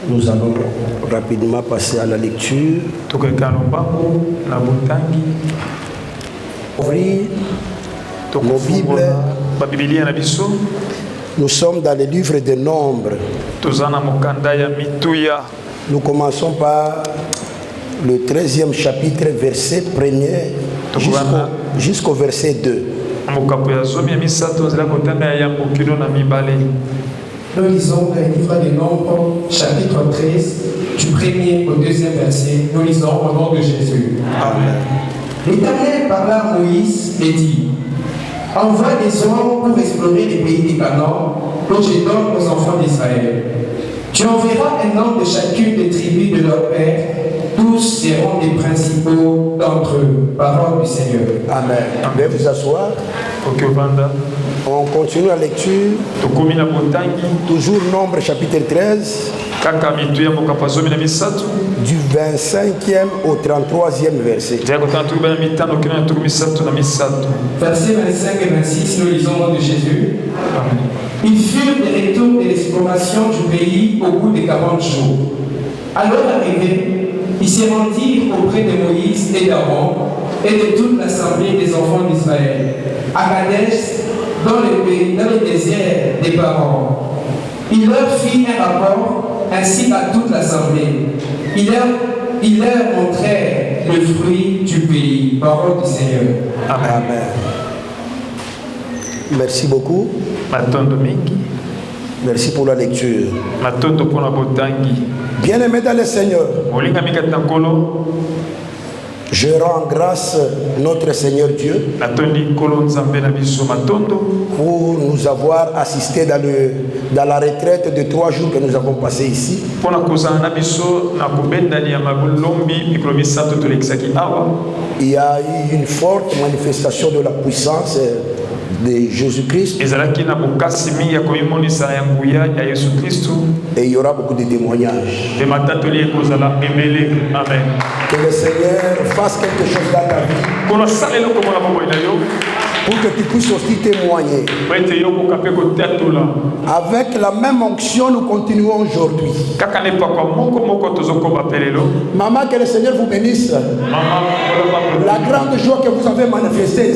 Nous allons rapidement passer à la lecture. Ouvrir nos Bibles. Nous sommes dans le livre des Nombres. Nous commençons par le 13e chapitre, verset 1er jusqu'au verset 2. Nous lisons le livre des Nombres, chapitre 13, du 1er au 2e verset. Nous lisons au nom de Jésus. Amen. L'Éternel parla à Moïse et dit: envoie des hommes pour explorer les pays des Canaan, que je donne aux enfants d'Israël. Tu enverras un homme de chacune des tribus de leur père, tous seront des principaux d'entre eux. Parole du Seigneur. Amen. Veuillez vous asseoir. On continue la lecture. Toujours Nombre chapitre 13. Du 25e au 33e verset. Versets 25 et 26, nous lisons au nom de Jésus. Amen. Ils furent des retours de l'exploration du pays au bout de 40 jours. À leur arrivée, ils se rendirent auprès de Moïse et d'Aaron et de toute l'assemblée des enfants d'Israël, à Kadesh, dans le désert des parents. Il leur fit un rapport ainsi qu'à toute l'assemblée. Il leur montrait le fruit du pays. Parole du Seigneur. Amen. Amen. Merci beaucoup. Merci pour la lecture. Bien-aimés dans le Seigneur, je rends grâce notre Seigneur Dieu pour nous avoir assistés dans la retraite de 3 jours que nous avons passé ici. Il y a eu une forte manifestation de la puissance de Jésus-Christ. Et il y aura beaucoup de témoignages. Amen. Que le Seigneur fasse quelque chose dans ta vie pour que tu puisses aussi témoigner. Avec la même onction, nous continuons aujourd'hui. Maman, que le Seigneur vous bénisse. La grande joie que vous avez manifestée.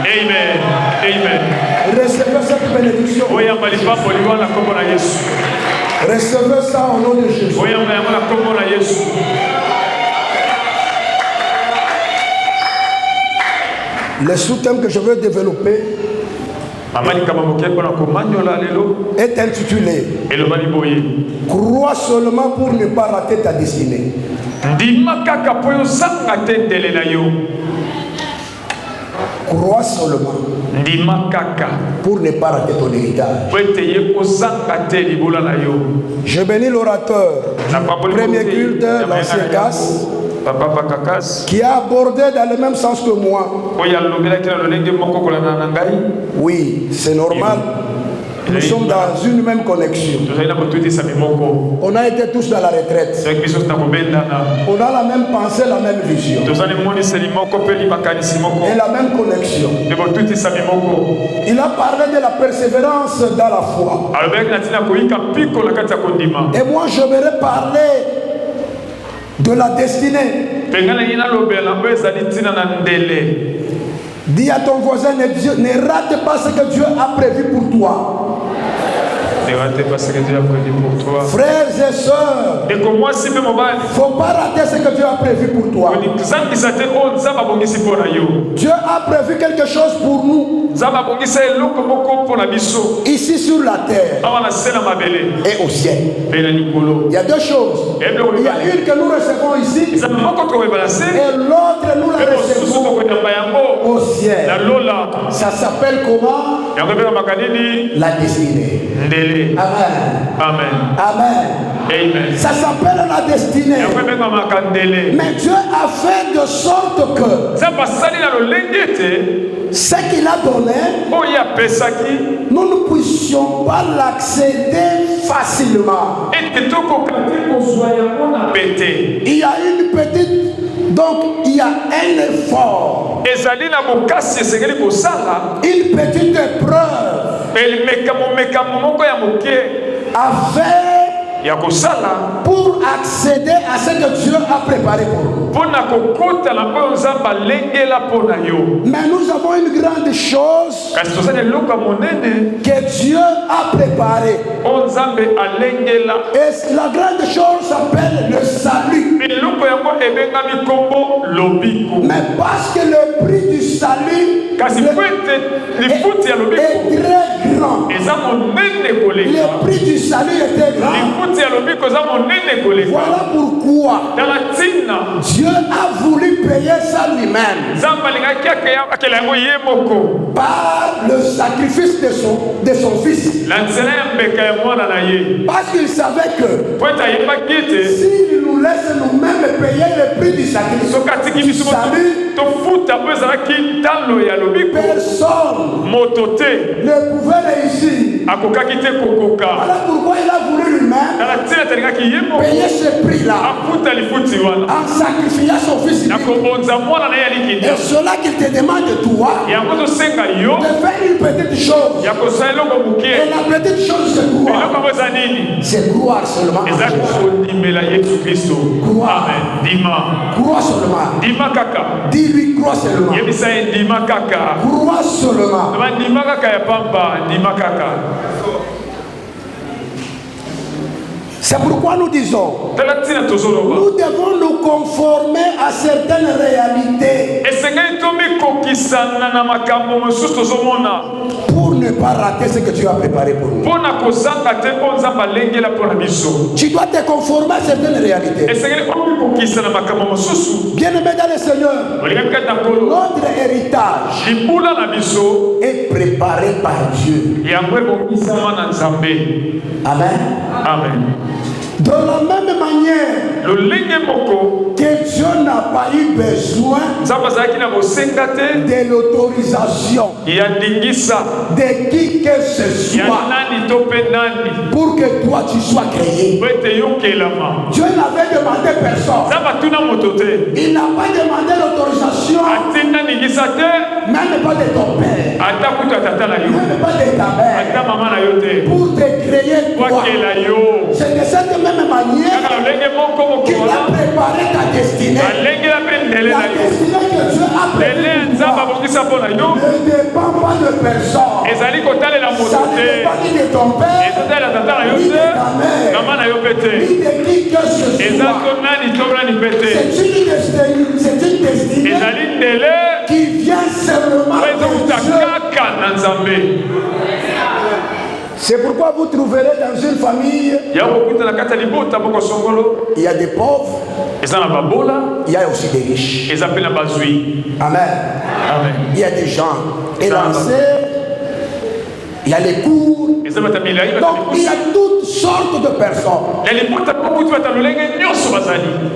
Amen. Amen. Recevez cette bénédiction. Recevez ça au nom de Jésus. Le sous-thème que je veux développer est intitulé Crois seulement pour ne pas rater ta destinée. Crois seulement pour ne pas rater ton héritage. Je bénis l'orateur du premier culte, l'ancien Casse, qui a abordé dans le même sens que moi. Oui, c'est normal. Nous sommes dans une même connexion. On a été tous dans la retraite. On a la même pensée, la même vision. Et la même connexion. Il a parlé de la persévérance dans la foi. Et moi, je vais parler de la destinée. Dis à ton voisin, ne rate pas ce que Dieu a prévu pour toi. Frères et sœurs, il ne faut pas rater ce que Dieu a prévu pour toi. Dieu a prévu quelque chose pour nous ici sur la terre et au ciel. Il y a 2 choses. Il y a une que nous recevons ici et l'autre nous la recevons au ciel. Ça s'appelle comment? La destinée. Amen. Amen. Amen. Amen. Ça s'appelle la destinée. Mais Dieu a fait de sorte que ce qu'il a donné, nous ne puissions pas l'accéder facilement. Il y a une petite Donc il y a un effort, une petite épreuve à faire pour accéder à ce que Dieu a préparé pour nous. Mais nous avons une grande chose que Dieu a préparée. Et la grande chose s'appelle le salut. Mais parce que le prix du salut est très grand. Le prix du salut était grand. Voilà pourquoi Dieu a voulu payer ça lui-même par le sacrifice de son fils. Parce qu'il savait que s'il nous laisse nous-mêmes payer le prix du sacrifice du salut, personne ne pouvait réussir. Voilà pourquoi il a voulu lui-même payer ce prix-là en sacrifiant son fils. Et cela qu'il te demande de toi de faire une petite chose. Et la petite chose c'est croire seulement en Jésus. Crois seulement. Dis-lui crois seulement. Crois seulement. C'est pourquoi nous disons, nous devons nous conformer à certaines réalités pour ne pas rater ce que tu as préparé pour nous. Tu dois te conformer à certaines réalités. Bien-aimé dans le Seigneur, notre héritage est préparé par Dieu. Amen. Amen. De la même manière que Dieu n'a pas eu besoin de l'autorisation de qui que ce soit pour que toi tu sois créé. Dieu n'avait demandé personne. Il n'a pas demandé l'autorisation même pas de ton père, même pas de ta mère, pour te créer toi. C'est de cette même manière qu'il a préparé ta destinée. La destinée que Dieu a préparée ne dépend pas de personne. Ça ne dépend pas ni de ton père, ni de ta mère, ni de qui que ce soit. C'est une destinée qui vient seulement de Dieu. C'est pourquoi vous trouverez dans une famille, il y a des pauvres, il y a aussi des riches. Amen. Il y a des gens élancés, il y a les cours. Donc il y a toutes sortes de personnes.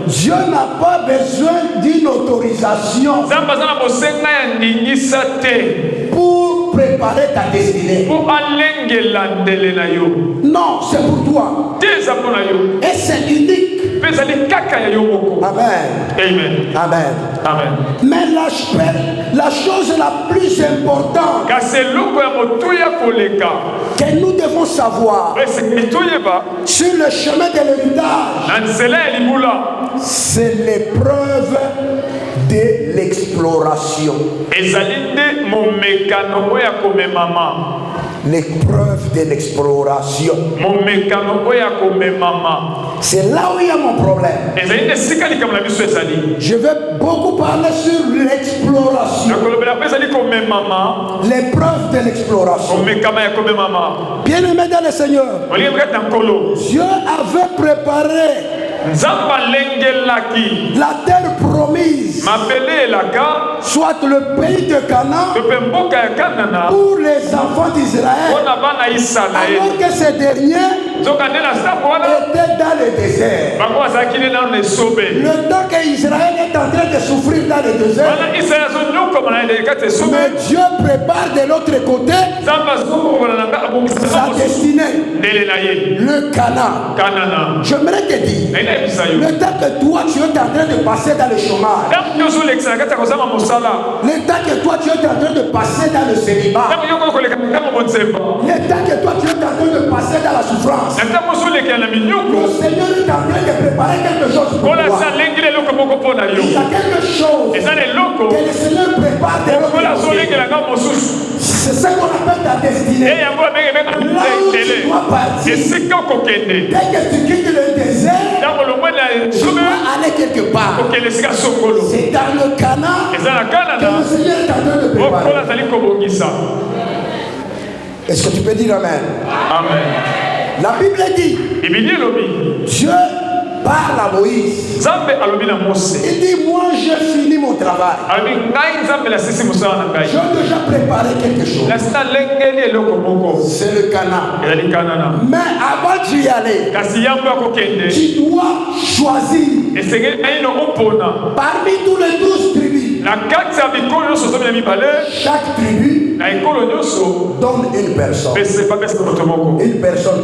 Dieu n'a pas besoin d'une autorisation pour préparer ta destinée. Non, c'est pour toi. Et c'est unique. Amen. Amen. Amen. Mais la chose la plus importante que nous devons savoir sur le chemin de l'héritage, c'est l'épreuve de l'exploration. L'épreuve de l'exploration. C'est là où il y a mon problème. Je vais beaucoup parler sur l'exploration. L'épreuve de l'exploration. Bien-aimé dans le Seigneur, Dieu avait préparé la terre promise, soit le pays de Canaan, pour les enfants d'Israël, alors que ces derniers étaient dans le désert. Le temps qu'Israël est en train de souffrir dans le désert, mais Dieu prépare de l'autre côté sa destinée, le Cana. J'aimerais te dire, le temps que toi tu es en train de passer dans le chômage, le temps que toi tu es en train de passer dans le célibat, le temps que toi tu es en train de passer dans la souffrance, le Seigneur est en train de préparer quelque chose pour toi. Il y a quelque chose que le Seigneur prépare de l'autre côté. C'est ça qu'on appelle ta destinée. Là où tu dois partir, dès que tu quittes le désert, tu dois aller quelque part. C'est dans le Cana que le Seigneur est en train de préparer. Est-ce que tu peux dire Amen? Amen. La Bible dit, Dieu parle à Moïse. Il dit, moi j'ai fini mon travail. J'ai déjà préparé quelque chose. C'est le Cana. Mais avant d'y aller, tu dois choisir parmi tous les 12 tribus. Chaque tribu donne une personne. Une personne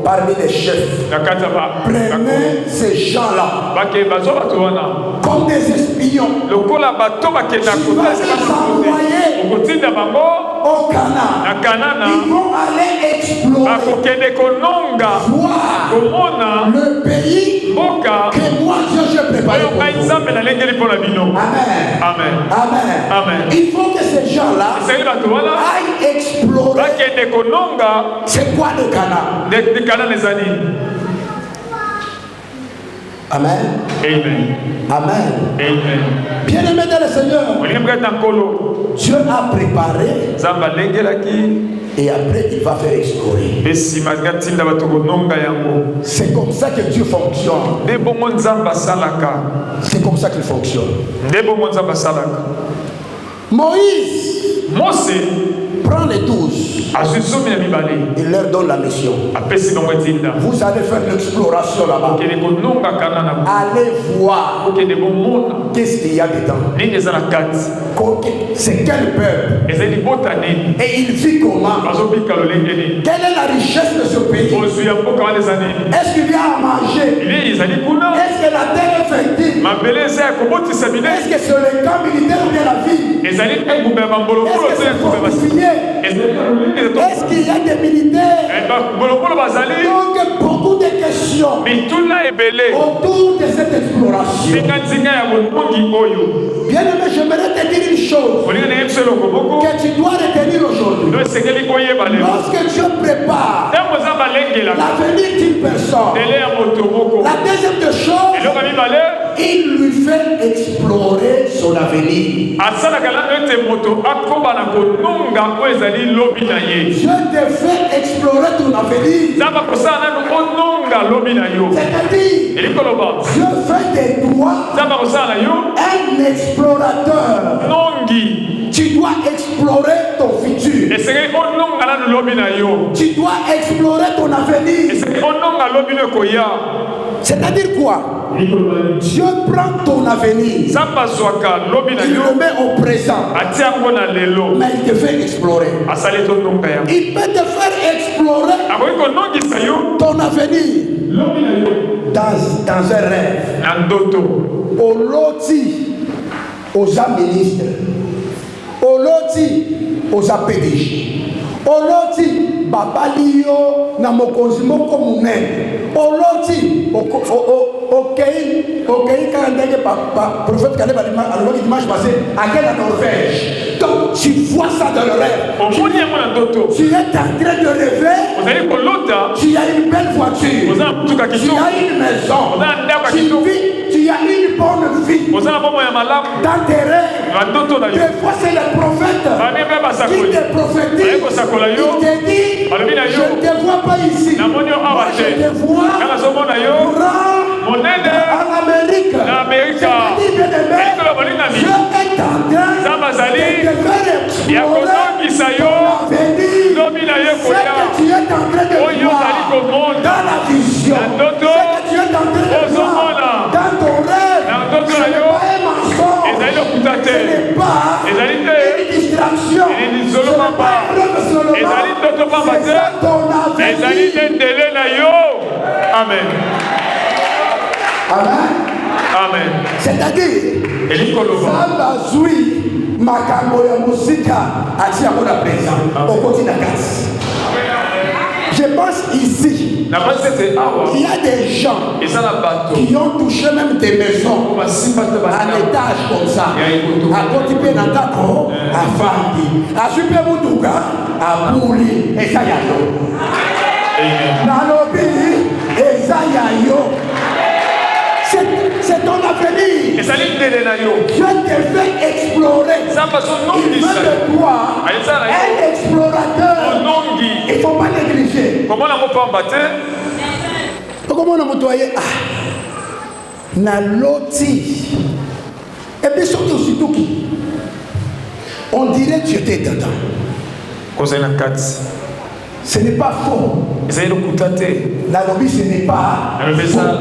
parmi les chefs. Prenez ces gens-là comme des espions. Tu vas les envoyer au Cana. Ils vont aller explorer, voir le pays que moi Dieu j'ai préparé pour vous. Amen. Il faut que ces gens-là aillent explorer c'est quoi le Cana. Amen. Bien-aimé dans le Seigneur, Dieu a préparé et après il va faire explorer. C'est comme ça que Dieu fonctionne. C'est comme ça qu'il fonctionne. Moïse prend les 12. Il leur donne la mission. Vous allez faire l'exploration là-bas. Allez voir qu'est-ce qu'il y a dedans. C'est quel peuple. Et il vit comment. Quelle est la richesse de ce pays. Est-ce qu'il y a à manger. Est-ce que la terre est fertile. Est-ce que c'est le camp militaire ou bien la ville. Est-ce que c'est fortifié. Est-ce qu'il y a des militaires? Donc beaucoup de questions autour de cette exploration. Bien aimé, j'aimerais te dire une chose que tu dois retenir aujourd'hui. Lorsque Dieu prépare l'avenir d'une personne, la deuxième des choses, il lui fait explorer son avenir. Dieu te fait explorer ton avenir. C'est-à-dire, Dieu fait de toi un explorateur. Tu dois explorer ton futur. Tu dois explorer ton avenir. C'est-à-dire quoi? Dieu prend ton avenir, il le met au présent, mais il te fait explorer. Il peut te faire explorer ton avenir dans un rêve. Au loti, aux ministres, au loti, aux APDG, au loti, babalio na mokonzi moko munene, au loti, ok, quand le prophète Caleb a dit dimanche passé, à quelle Norvège. Donc tu vois ça dans le rêve. Tu es en train de rêver. Tu as une belle voiture. Tu as une maison. Tu as une bonne vie. Dans tes rêves. Des fois c'est le prophète qui te prophétise. Il te dit, je ne te vois pas ici. Moi je te vois en Amérique. C'est-à-dire, bien aimé, Dieu est en train de te faire explorer ton avenir. Ce que tu es en train de voir dans la vision, ce que tu es en train de voir dans ton rêve, ce n'est pas un mensonge, ce n'est pas une distraction, ce n'est pas un rêve seulement, Amen. Amen. Amen. C'est-à-dire, ça va jouer makambo ya musika atia pour la présence au quotidien. Je pense ici, il y a des gens qui ont touché même des maisons en étage comme ça. À côté de Natako, à Fandi, à Superboutouka, à Bouli, et ça y a yo. Nalobi, et ça y a yo. C'est ton avenir. Dieu te fait explorer. Il veut de toi un explorateur. Il ne faut pas négliger. Comment on a montré? Na loti. Et puis surtout aussitôt qui. On dirait que tu étais dedans. Ce n'est pas faux. La lobby, ce n'est pas faux.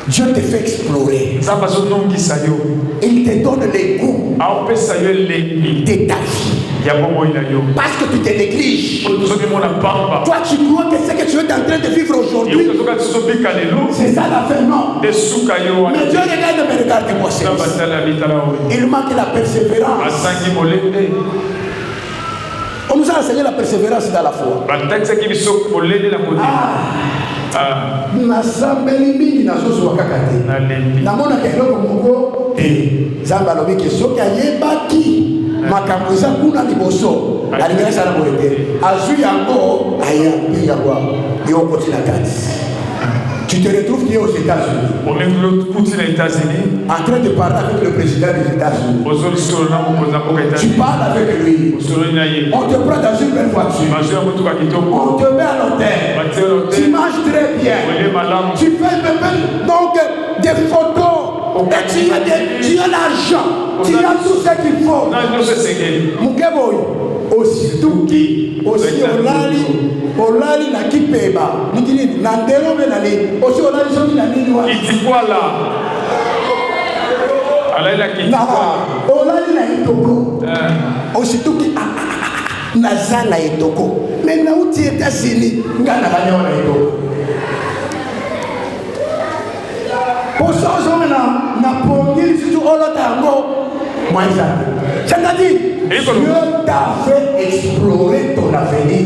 Dieu te fait explorer. Il te donne les goûts de ta vie. Parce que tu te négliges. Toi, tu crois que ce que tu es en train de vivre aujourd'hui, c'est ça la fin, non. Mais Dieu me regarde-moi. Il manque la persévérance. On nous a enseigné la persévérance dans la foi. Nasambeli mingi nazozo wakakate. Namona keloko moko zamba lobi ke soki ayebaki makambo eza kuna liboso alingana sana boyete azui yango ayambi yango yo kotina kati. Tu te retrouves qui est aux États-Unis. En train de parler avec le président des États-Unis. Tu parles avec lui. On te prend dans une belle voiture. On te met à l'hôtel. Tu manges très bien. Tu fais donc des photos. Et tu as l'argent. Tu as tout ce qu'il faut. Aussi tout qui aussi olali na kipeba nikini na ndero benali aussi olali soki na nini wa itikwala alaila kitikwa olali na itoko aussi tout qui na zana itoko mais na uti États-Unis ngana banya na itoko poso zo na pongili situ olota ngo mwanza. C'est-à-dire, Dieu t'a fait explorer ton avenir.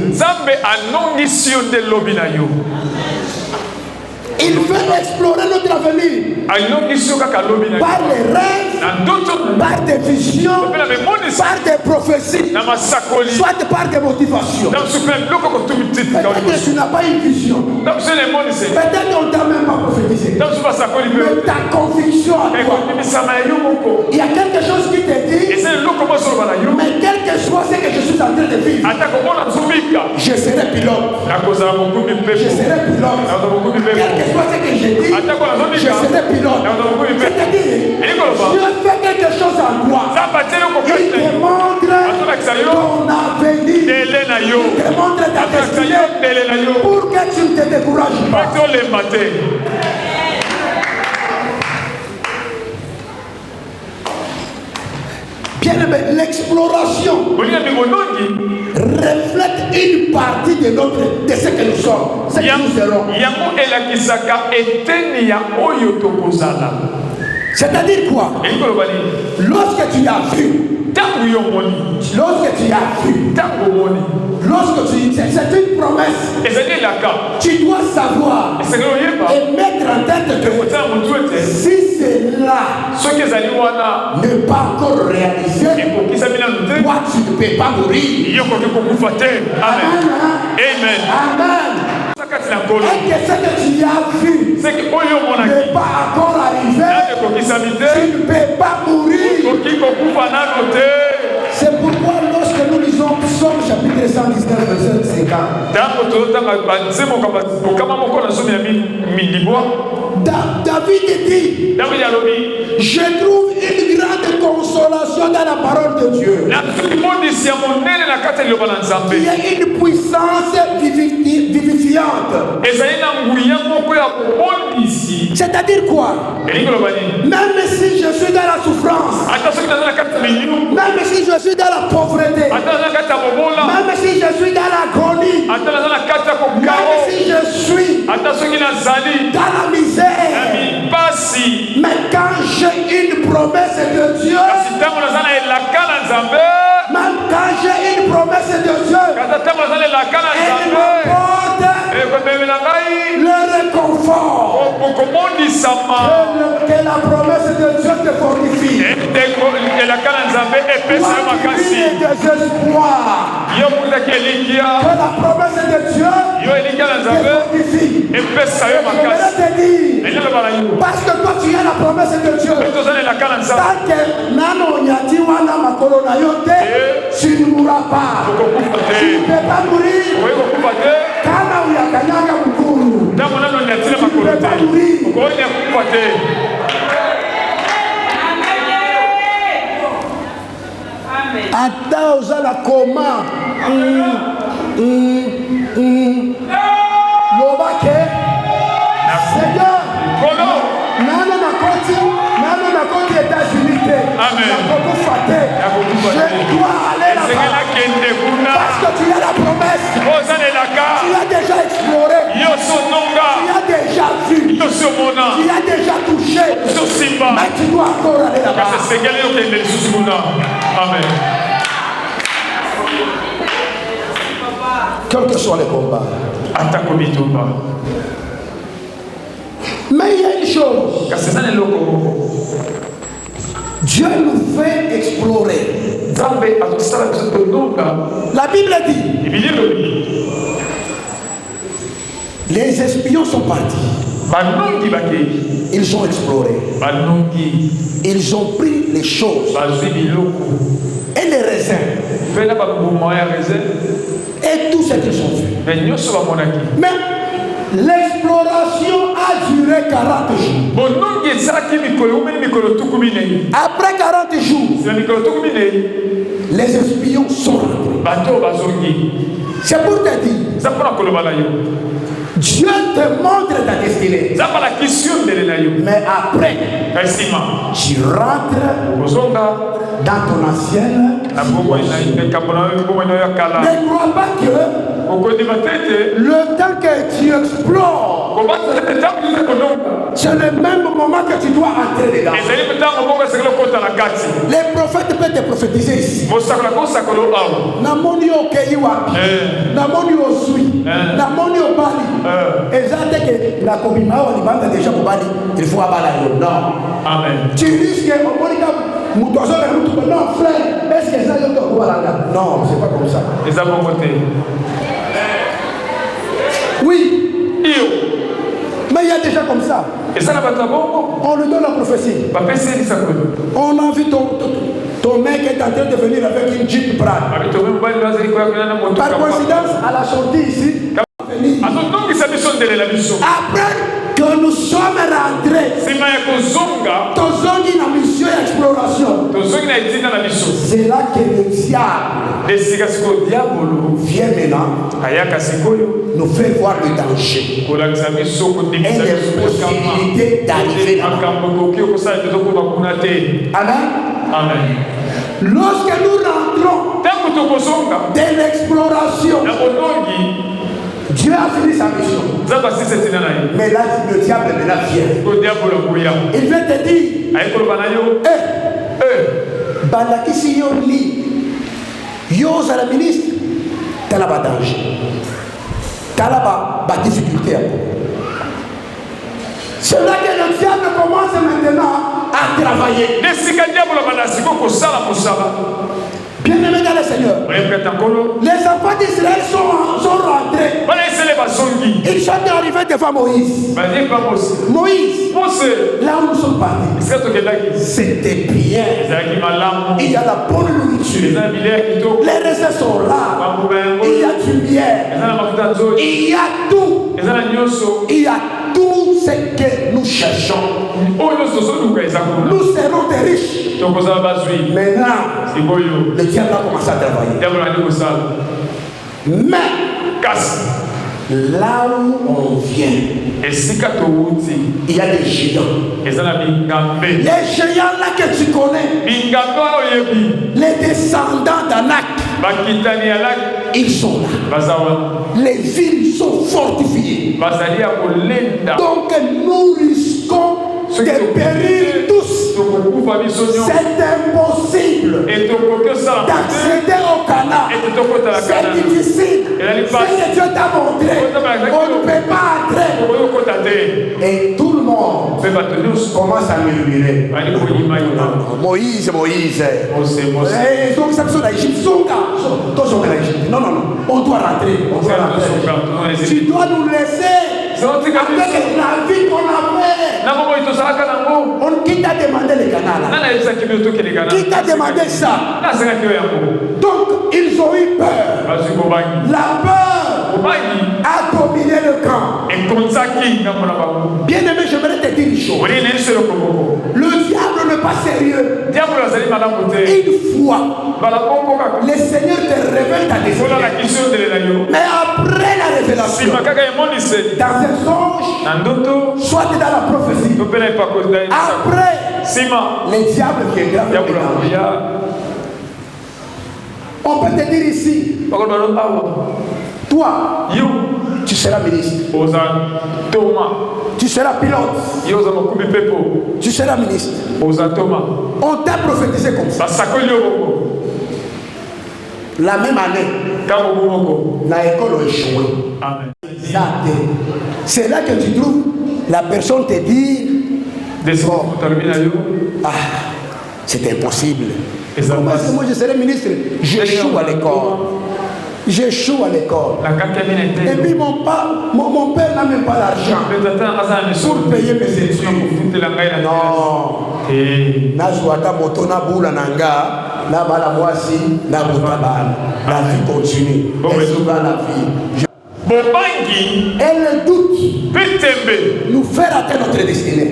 Il veut explorer notre avenir par les rêves, par des visions, par des prophéties, soit par des motivations. Peut-être que tu n'as pas une vision. Peut-être qu'on ne t'a même pas prophétisé. Mais ta conviction à toi, il y a quelque chose qui te dit, mais quel que soit ce que je suis en train de vivre, je serai pilote. Je serai pilote. Soit ce que j'ai dit, je serai pilote. C'est-à-dire, Dieu fait quelque chose en toi. Il te montre ton avenir. Il te montre ta destinée pour que tu ne te décourages pas. Bien aimé, l'exploration reflète une partie de ce que nous sommes, ce que nous serons. C'est-à-dire quoi? Lorsque tu as vu, c'est une promesse. Tu dois savoir et mettre en tête que si c'est là n'est pas encore réalisé, toi tu ne peux pas mourir. Amen. Amen. Et que ce que tu as vu n'est pas encore arrivé, tu ne peux pas mourir. C'est pourquoi lorsque nous lisons Psaume chapitre 119 verset 50, David dit, je trouve une grande consolation dans la parole de Dieu. Il y a une puissance vivifiante. C'est-à-dire quoi? Même si je suis dans la souffrance, Même si je suis dans la pauvreté. Même si je suis dans l'agonie. Même si je suis dans la misère. Mais quand j'ai une promesse de Dieu. Même quand j'ai une promesse de Dieu. Elle m'apporte le réconfort. Que la promesse de Dieu te fortifie. Toi qui vis des espoirs. Que la promesse de Dieu te fortifie. Je vais te dire. Parce que toi tu as la promesse de Dieu. Tant que Nano Nyati Wana Makolo na yote, tu ne mourras pas. Tu ne peux pas mourir. Kana uyakanyaga mkuru. Tu ne peux pas mourir. Ata ozala koma. Lobake. Seigneur. Nano na koti États-Unis. Amen. Je dois aller là-bas. Parce que tu as la promesse. Tu as déjà exploré. Tu as déjà vu. Tu as déjà touché. Mais tu dois encore aller là-bas. Amen. Quel que soit les combats. Mais il y a une chose. Dieu nous fait explorer. La Bible dit. Les espions sont partis. Ils ont exploré. Ils ont pris les choses. Et les raisins. Et tout ce qu'ils ont fait. Mais l'exploration a duré 40 jours. Après 40 jours, les espions sont rentrés. C'est pour te dire, Dieu te montre ta destinée. Mais après, tu rentres dans ton ancienne. Ne crois pas que le temps que tu explores, c'est le même moment que tu dois entrer dedans. Les prophètes peuvent te prophétiser ici. Namoni o Keiwapi, Namoni o Sui, Namoni o Bali. Exactement que la Kobima ou Libanda déjà pour Bali, il faut abaler. Non. Amen. Tu risques au Monica. Non, frère, est-ce que ça y est? Non, c'est pas comme ça. Les abonnés. Oui. Mais il y a déjà comme ça. On lui donne la prophétie. On a vu ton mec est en train de venir avec une Jeep Prad. Par coïncidence, à la sortie ici, après que nous sommes rentrés, Tozongi na mission d'exploration. C'est là que le diable vient maintenant nous fait voir le danger et les possibilités d'arriver là-bas. Amen. Amen. Lorsque nous rentrons de l'exploration, Dieu a fini sa mission. Mais là, le diable maintenant vient. Il veut te dire, Bandaki si yo li, yo à la ministre, t'as là-bas danger. T'as là-bas difficulté. C'est là que le diable commence maintenant à travailler. Bien-aimés dans le Seigneur, les enfants d'Israël sont rentrés. Ils sont arrivés devant Moïse. Moïse, là où nous sommes partis, c'était bien. Il y a la bonne nourriture. Les raisins sont là. Il y a du miel. Il y a tout. Il y a tout ce que nous cherchons. Nous serons des riches. Maintenant, le diable a commencé à travailler. Mais Là où on vient, il y a des géants. Les géants là que tu connais, les descendants d'Anak, ils sont là. Les villes sont fortifiées. Donc nous risquons de périr tous. C'est impossible d'accéder au Canaan. C'est difficile. Ce que Dieu t'a montré, on ne peut pas entrer. Et tout le monde commence à murmurer. Moïse. Donc ça besoin d'Égypte. Non. On doit rentrer. Tu dois nous laisser avec la vie qu'on a fait. On qui t'a demandé les Canaan? Qui t'a demandé ça? Donc ils ont eu peur. La peur a dominé le camp. Bien aimé, je voudrais te dire une chose. Le diable n'est pas sérieux. Une fois, le Seigneur te révèle ta destinée. Mais après la révélation, dans un songe, soit dans la prophétie, après, les diables viendront. On peut te dire ici, toi, tu seras ministre. Tu seras pilote. Tu seras ministre. On t'a prophétisé comme ça. La même année, l'école a échoué. C'est là que tu trouves la personne te dit c'est impossible. Moi je serai ministre, j'échoue à l'école. J'échoue à l'école. Et puis mon père n'a même pas l'argent pour payer mes études. Non. Nazuata moto na bula nanga, na bala mwasi, na botabala. La vie continue. Et souvent la vie. Et le doute nous faire atteindre notre destinée.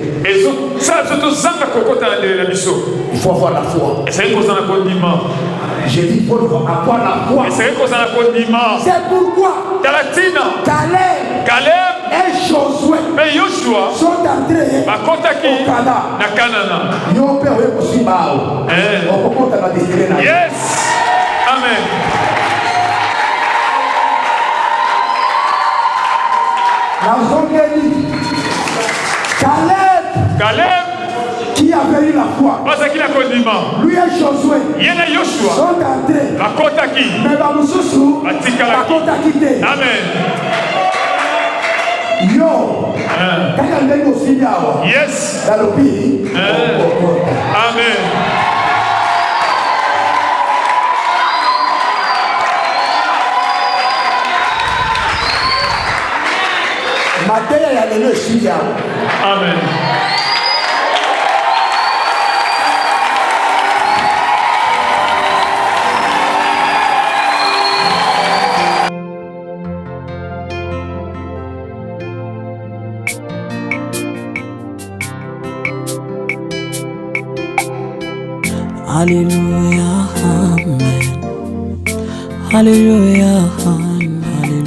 Il faut avoir la foi. J'ai dit il faut avoir la foi. C'est pourquoi Caleb et Josué sont entrés au Canaan. Yes. Amen. Caleb qui avait eu la foi, lui et Josué sont entrés. Mais Bamoussousou a quitté. Amen. Yo, yes. Dans le pays. Amen. Amen. Hallelujah, amen. Hallelujah, amen.